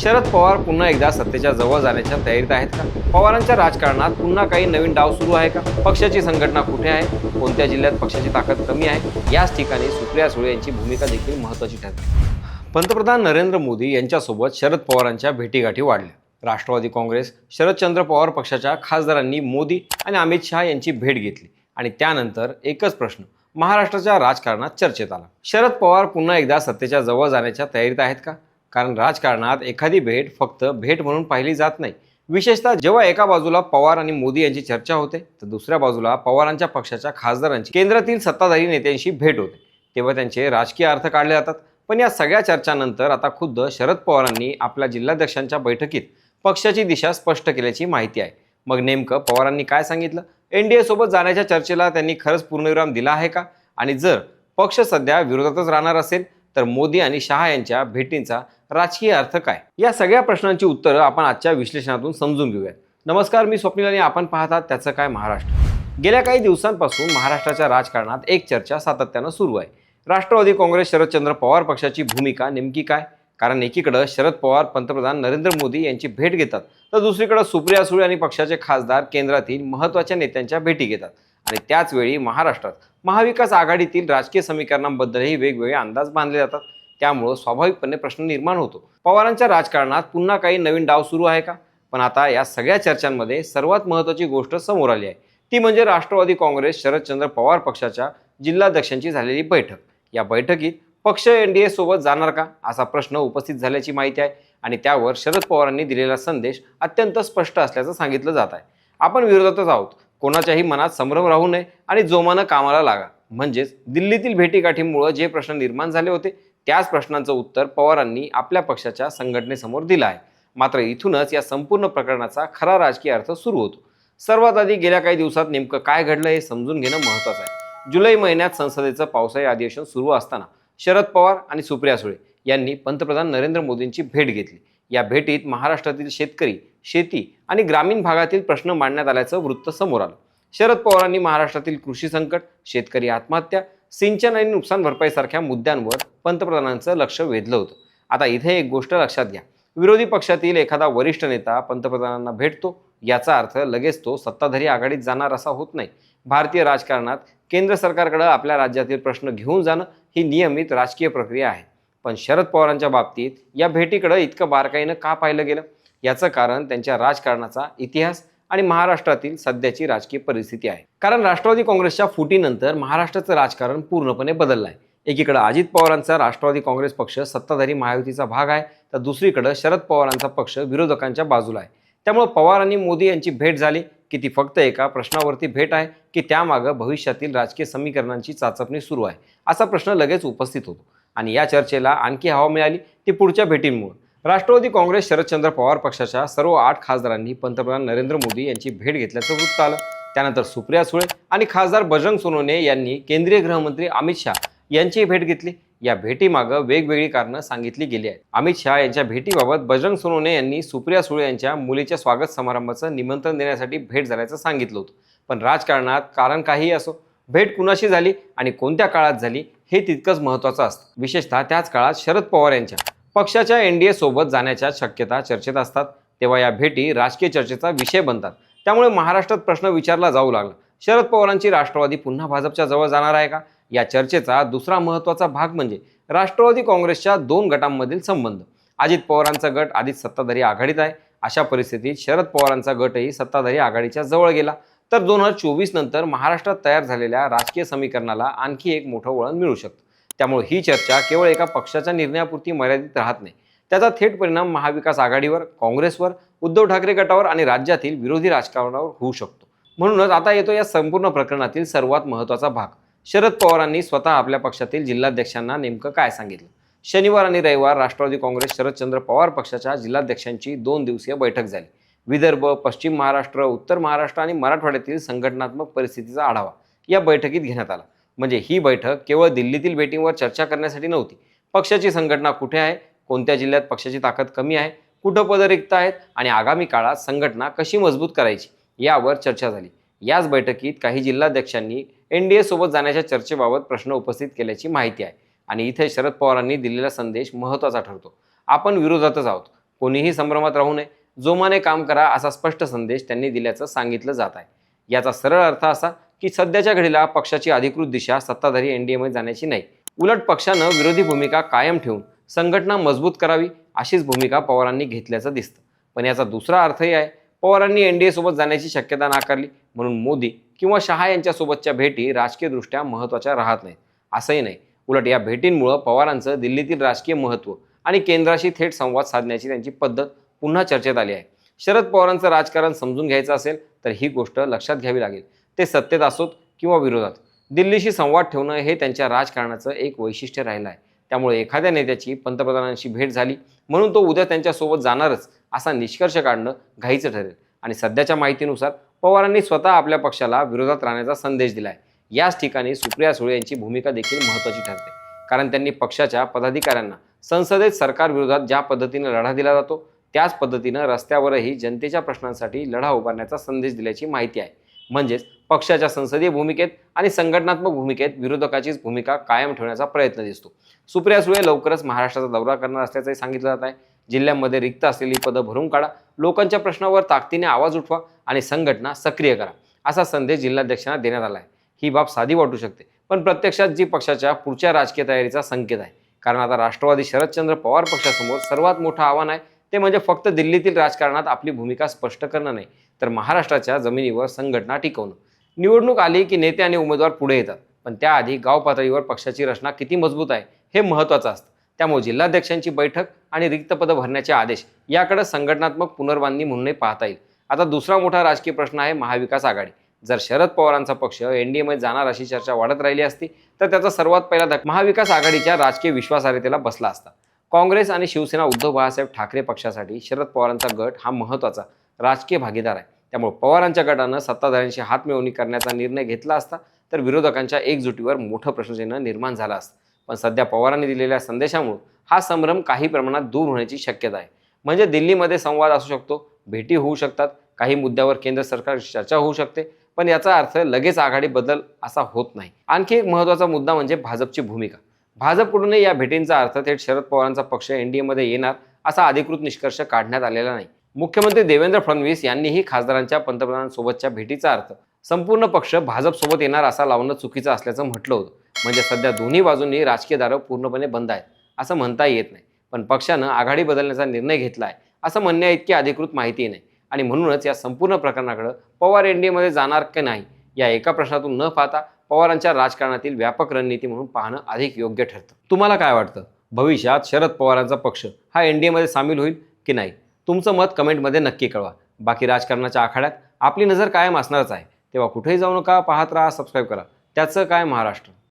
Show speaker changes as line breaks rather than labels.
शरद पवार पुन्हा एकदा सत्तेच्या जवळ जाण्याच्या तयारीत आहेत का? पवारांच्या राजकारणात पुन्हा काही नवीन डाव सुरू आहे का? पक्षाची संघटना कुठे आहे? कोणत्या जिल्ह्यात पक्षाची ताकद कमी आहे? याच ठिकाणी सुप्रिया सुळे यांची भूमिका देखील महत्त्वाची ठरते. पंतप्रधान नरेंद्र मोदी यांच्यासोबत शरद पवारांच्या भेटीगाठी वाढल्या. राष्ट्रवादी काँग्रेस, शरदचंद्र पवार पक्षाच्या खासदारांनी मोदी आणि अमित शहा यांची भेट घेतली आणि त्यानंतर एकच प्रश्न महाराष्ट्राच्या राजकारणात चर्चेत आला. शरद पवार पुन्हा एकदा सत्तेच्या जवळ जाण्याच्या तयारीत आहेत का? कारण राजकारणात एखादी भेट फक्त भेट म्हणून पाहिली जात नाही. विशेषतः जेव्हा एका बाजूला पवार आणि मोदी यांची चर्चा होते तर दुसऱ्या बाजूला पवारांच्या पक्षाच्या खासदारांची केंद्रातील सत्ताधारी नेत्यांशी भेट होते, तेव्हा त्यांचे राजकीय अर्थ काढले जातात. पण या सगळ्या चर्चांनंतर आता खुद्द शरद पवारांनी आपल्या जिल्हाध्यक्षांच्या बैठकीत पक्षाची दिशा स्पष्ट केल्याची माहिती आहे. मग नेमकं पवारांनी काय सांगितलं? एनडीए सोबत जाण्याच्या चर्चेला त्यांनी खरंच पूर्णविराम दिला आहे का? आणि जर पक्ष सध्या विरोधातच राहणार असेल तर मोदी आणि शहा यांच्या भेटींचा राजकीय अर्थ काय? या सगळ्या प्रश्नांची उत्तरं आपण आजच्या विश्लेषणातून समजून घेऊयात. नमस्कार, मी स्वप्नील आणि आपण पाहतात त्याचं काय महाराष्ट्र. गेल्या काही दिवसांपासून महाराष्ट्राच्या राजकारणात एक चर्चा सातत्यानं सुरू आहे. राष्ट्रवादी काँग्रेस शरदचंद्र पवार पक्षाची भूमिका नेमकी काय? कारण एकीकडे शरद पवार पंतप्रधान नरेंद्र मोदी यांची भेट घेतात तर दुसरीकडे सुप्रिया सुळे आणि पक्षाचे खासदार केंद्रातील महत्त्वाच्या नेत्यांच्या भेटी घेतात. आणि त्याच वेळी महाराष्ट्रात महाविकास आघाडीतील राजकीय समीकरणांबद्दलही वेगवेगळे अंदाज बांधले जातात. त्यामुळे स्वाभाविकपणे प्रश्न निर्माण होतो, पवारांच्या राजकारणात पुन्हा काही नवीन डाव सुरू आहे का? पण आता या सगळ्या चर्चांमध्ये सर्वात महत्त्वाची गोष्ट समोर आली आहे, ती म्हणजे राष्ट्रवादी काँग्रेस शरदचंद्र पवार पक्षाच्या जिल्हाध्यक्षांची झालेली बैठक. या बैठकीत पक्ष एनडीए सोबत जाणार का असा प्रश्न उपस्थित झाल्याची माहिती आहे आणि त्यावर शरद पवारांनी दिलेला संदेश अत्यंत स्पष्ट असल्याचं सांगितलं जात आहे. आपण विरोधातच आहोत, कोणाच्याही मनात संभ्रम राहू नये आणि जोमानं कामाला लागा. म्हणजेच दिल्लीतील भेटीगाठीमुळे जे प्रश्न निर्माण झाले होते त्याच प्रश्नांचं उत्तर पवारांनी आपल्या पक्षाच्या संघटनेसमोर दिलं आहे. मात्र इथूनच या संपूर्ण प्रकरणाचा खरा राजकीय अर्थ सुरू होतो. सर्वात आधी गेल्या काही दिवसात नेमकं काय घडलं हे समजून घेणं महत्त्वाचं आहे. जुलै महिन्यात संसदेचं पावसाळी अधिवेशन सुरू असताना शरद पवार आणि सुप्रिया सुळे यांनी पंतप्रधान नरेंद्र मोदींची भेट घेतली. या भेटीत महाराष्ट्रातील शेतकरी, शेती आणि ग्रामीण भागातील प्रश्न मांडण्यात आल्याचं वृत्त समोर आलं. शरद पवारांनी महाराष्ट्रातील कृषी संकट, शेतकरी आत्महत्या, सिंचन आणि नुकसान भरपाईसारख्या मुद्द्यांवर पंतप्रधानांचं लक्ष वेधलं होतं. आता इथे एक गोष्ट लक्षात घ्या, विरोधी पक्षातील एखादा वरिष्ठ नेता पंतप्रधानांना भेटतो याचा अर्थ लगेच तो सत्ताधारी आघाडीत जाणार असा होत नाही. भारतीय राजकारणात केंद्र सरकारकडे आपल्या राज्यातील प्रश्न घेऊन जाणं ही नियमित राजकीय प्रक्रिया आहे. पण शरद पवारांच्या बाबतीत या भेटीकडे इतकं बारकाईनं का पाहिलं गेलं? याचं कारण त्यांच्या राजकारणाचा इतिहास आणि महाराष्ट्रातील सध्याची राजकीय परिस्थिती आहे. कारण राष्ट्रवादी काँग्रेसच्या फुटीनंतर महाराष्ट्राचं राजकारण पूर्णपणे बदललं आहे. एकीकडे अजित पवारांचा राष्ट्रवादी काँग्रेस पक्ष सत्ताधारी महायुतीचा भाग आहे तर दुसरीकडे शरद पवारांचा पक्ष विरोधकांच्या बाजूला आहे. त्यामुळे पवार आणि मोदी यांची भेट झाली की ती फक्त एका प्रश्नावरती भेट आहे की त्यामागं भविष्यातील राजकीय समीकरणांची चाचपणी सुरू आहे असा प्रश्न लगेच उपस्थित होतो. आणि या चर्चेला आणखी हवा मिळाली ती पुढच्या भेटींमुळे. राष्ट्रवादी काँग्रेस शरदचंद्र पवार पक्षाच्या सर्व 8 खासदारांनी पंतप्रधान नरेंद्र मोदी यांची भेट घेतल्याचं वृत्त आलं. त्यानंतर सुप्रिया सुळे आणि खासदार बजरंग सोनवणे यांनी केंद्रीय गृहमंत्री अमित शहा यांची भेट घेतली. या भेटीमागं वेगवेगळी कारणं सांगितली गेली आहेत. अमित शहा यांच्या भेटीबाबत बजरंग सोनवणे यांनी सुप्रिया सुळे यांच्या मुलीच्या स्वागत समारंभाचं निमंत्रण देण्यासाठी भेट झाल्याचं सांगितलं होतं. पण राजकारणात कारण काहीही असो, भेट कुणाशी झाली आणि कोणत्या काळात झाली हे तितकंच महत्त्वाचं असतं. विशेषतः त्याच काळात शरद पवार यांच्या पक्षाच्या एनडीए सोबत जाण्याच्या शक्यता चर्चेत असतात, तेव्हा या भेटी राजकीय चर्चेचा विषय बनतात. त्यामुळे महाराष्ट्रात प्रश्न विचारला जाऊ लागला, शरद पवारांची राष्ट्रवादी पुन्हा भाजपच्या जवळ जाणार आहे का? या चर्चेचा दुसरा महत्त्वाचा भाग म्हणजे राष्ट्रवादी काँग्रेसच्या 2 गटांमधील संबंध. अजित पवारांचा गट आधीच सत्ताधारी आघाडीत आहे. अशा परिस्थितीत शरद पवारांचा गटही सत्ताधारी आघाडीच्या जवळ गेला तर 2024 नंतर महाराष्ट्रात तयार झालेल्या राजकीय समीकरणाला आणखी एक मोठं वळण मिळू शकतं. त्यामुळे ही चर्चा केवळ एका पक्षाच्या निर्णयापुरती मर्यादित राहत नाही, त्याचा थेट परिणाम महाविकास आघाडीवर, काँग्रेसवर, उद्धव ठाकरे गटावर आणि राज्यातील विरोधी राजकारणावर होऊ शकतो. म्हणूनच आता येतो या संपूर्ण प्रकरणातील सर्वात महत्त्वाचा भाग. शरद पवारांनी स्वतः आपल्या पक्षातील जिल्हाध्यक्षांना नेमकं काय सांगितलं? शनिवार आणि रविवार राष्ट्रवादी काँग्रेस शरदचंद्र पवार पक्षाच्या जिल्हाध्यक्षांची 2 दिवसीय बैठक झाली. विदर्भ, पश्चिम महाराष्ट्र, उत्तर महाराष्ट्र आणि मराठवाड्यातील संघटनात्मक परिस्थितीचा आढावा या बैठकीत घेण्यात आला. म्हणजे ही बैठक केवळ दिल्लीतील भेटींवर चर्चा करण्यासाठी नव्हती. पक्षाची संघटना कुठे आहे, कोणत्या जिल्ह्यात पक्षाची ताकद कमी आहे, कुठं पदं रिक्त आहेत आणि आगामी काळात संघटना कशी मजबूत करायची यावर चर्चा झाली. याच बैठकीत काही जिल्हाध्यक्षांनी एनडीए सोबत जाण्याच्या चर्चेबाबत प्रश्न उपस्थित केल्याची माहिती आहे. आणि इथे शरद पवारांनी दिलेला संदेश महत्त्वाचा ठरतो. आपण विरोधातच आहोत, कोणीही संभ्रमात राहू नये, जोमाने काम करा असा स्पष्ट संदेश त्यांनी दिल्याचं सांगितलं जात आहे. याचा सरळ अर्थ असा की सध्याच्या घडीला पक्षाची अधिकृत दिशा सत्ताधारी एनडीएमध्ये जाण्याची नाही, उलट पक्षानं विरोधी भूमिका कायम ठेवून संघटना मजबूत करावी अशीच भूमिका पवारांनी घेतल्याचं दिसतं. पण याचा दुसरा अर्थही आहे. पवारांनी एनडीए सोबत जाण्याची शक्यता नाकारली म्हणून मोदी किंवा शहा यांच्यासोबतच्या भेटी राजकीयदृष्ट्या महत्त्वाच्या राहत नाहीत असंही नाही. उलट या भेटींमुळं पवारांचं दिल्लीतील राजकीय महत्त्व आणि केंद्राशी थेट संवाद साधण्याची त्यांची पद्धत पुन्हा चर्चेत आली आहे. शरद पवारांचं राजकारण समजून घ्यायचं असेल तर ही गोष्ट लक्षात घ्यावी लागेल. ते सत्तेत असोत किंवा विरोधात, दिल्लीशी संवाद ठेवणं हे त्यांच्या राजकारणाचं एक वैशिष्ट्य राहिलं आहे. त्यामुळे एखाद्या नेत्याची पंतप्रधानांशी भेट झाली म्हणून तो उद्या त्यांच्यासोबत जाणारच असा निष्कर्ष काढणं घाईचं ठरेल. आणि सध्याच्या माहितीनुसार पवारांनी स्वतः आपल्या पक्षाला विरोधात राहण्याचा संदेश दिलाय. याच ठिकाणी सुप्रिया सुळे यांची भूमिका देखील महत्त्वाची ठरते, कारण त्यांनी पक्षाच्या पदाधिकाऱ्यांना संसदेत सरकार विरोधात ज्या पद्धतीने लढा दिला जातो त्याच पद्धतीनं रस्त्यावरही जनतेच्या प्रश्नांसाठी लढा उभारण्याचा संदेश दिल्याची माहिती आहे. म्हणजेच पक्षाच्या संसदीय भूमिकेत आणि संघटनात्मक भूमिकेत विरोधकाचीच भूमिका कायम ठेवण्याचा प्रयत्न दिसतो. सुप्रिया सुळे लवकरच महाराष्ट्राचा दौरा करणार असल्याचंही सांगितलं जात आहे. जिल्ह्यांमध्ये रिक्त असलेली पदं भरून काढा, लोकांच्या प्रश्नावर ताकदीने आवाज उठवा आणि संघटना सक्रिय करा असा संदेश जिल्हाध्यक्षांना देण्यात आला आहे. ही बाब साधी वाटू शकते, पण प्रत्यक्षात जी पक्षाच्या पुढच्या राजकीय तयारीचा संकेत आहे. कारण आता राष्ट्रवादी शरदचंद्र पवार पक्षासमोर सर्वात मोठं आव्हान आहे ते म्हणजे फक्त दिल्लीतील राजकारणात आपली भूमिका स्पष्ट करणं नाही, तर महाराष्ट्राच्या जमिनीवर संघटना टिकवणं. निवडणूक आली की नेते आणि उमेदवार पुढे येतात, पण त्याआधी गाव पातळीवर पक्षाची रचना किती मजबूत आहे हे महत्त्वाचं असतं. त्यामुळे जिल्हाध्यक्षांची बैठक आणि रिक्त पदं भरण्याचे आदेश याकडे संघटनात्मक पुनर्बांधणी म्हणूनही पाहता येईल. आता दुसरा मोठा राजकीय प्रश्न आहे महाविकास आघाडी. जर शरद पवारांचा पक्ष एनडीएमध्ये जाणार अशी चर्चा वाढत राहिली असती तर त्याचा सर्वात पहिला धक्का महाविकास आघाडीच्या राजकीय विश्वासार्हतेला बसला असता. काँग्रेस आणि शिवसेना उद्धव बाळासाहेब ठाकरे पक्षासाठी शरद पवारांचा गट हा महत्त्वाचा राजकीय भागीदार आहे. त्यामुळे पवारांच्या गटानं सत्ताधाऱ्यांशी हातमिळवणी करण्याचा निर्णय घेतला असता तर विरोधकांच्या एकजुटीवर मोठं प्रश्नचिन्ह निर्माण झालं असतं. पण सध्या पवारांनी दिलेल्या संदेशामुळे हा संभ्रम काही प्रमाणात दूर होण्याची शक्यता आहे. म्हणजे दिल्लीमध्ये संवाद असू शकतो, भेटी होऊ शकतात, काही मुद्द्यावर केंद्र सरकारशी चर्चा होऊ शकते, पण याचा अर्थ लगेच आघाडी बदल असा होत नाही. आणखी एक महत्त्वाचा मुद्दा म्हणजे भाजपची भूमिका. भाजपकडूनही या भेटींचा अर्थ थेट शरद पवारांचा पक्ष एनडीएमध्ये येणार असा अधिकृत निष्कर्ष काढण्यात आलेला नाही. मुख्यमंत्री देवेंद्र फडणवीस यांनीही खासदारांच्या पंतप्रधानांसोबतच्या भेटीचा अर्थ संपूर्ण पक्ष भाजपसोबत येणार असा लावणं चुकीचं असल्याचं म्हटलं होतं. म्हणजे सध्या दोन्ही बाजूंनी राजकीय दारं पूर्णपणे बंद आहेत असं म्हणता येत नाही, पण पक्षानं आघाडी बदलण्याचा निर्णय घेतला आहे असं म्हणण्याइतकी अधिकृत माहिती नाही. आणि म्हणूनच या संपूर्ण प्रकरणाकडे पवार एनडीएमध्ये जाणार की नाही या एका प्रश्नातून न पाहता पवारांच्या राजकारणातील व्यापक रणनीती म्हणून पाहणं अधिक योग्य ठरतं. तुम्हाला काय वाटतं, भविष्यात शरद पवारांचा पक्ष हा एनडीएमध्ये सामील होईल की नाही? तुमचं मत कमेंटमध्ये नक्की कळवा. बाकी राजकारणाच्या आखाड्यात आपली नजर कायम असणारच आहे, तेव्हा कुठेही जाऊ नका, पाहत राहा, सबस्क्राईब करा. त्याचं काय महाराष्ट्र.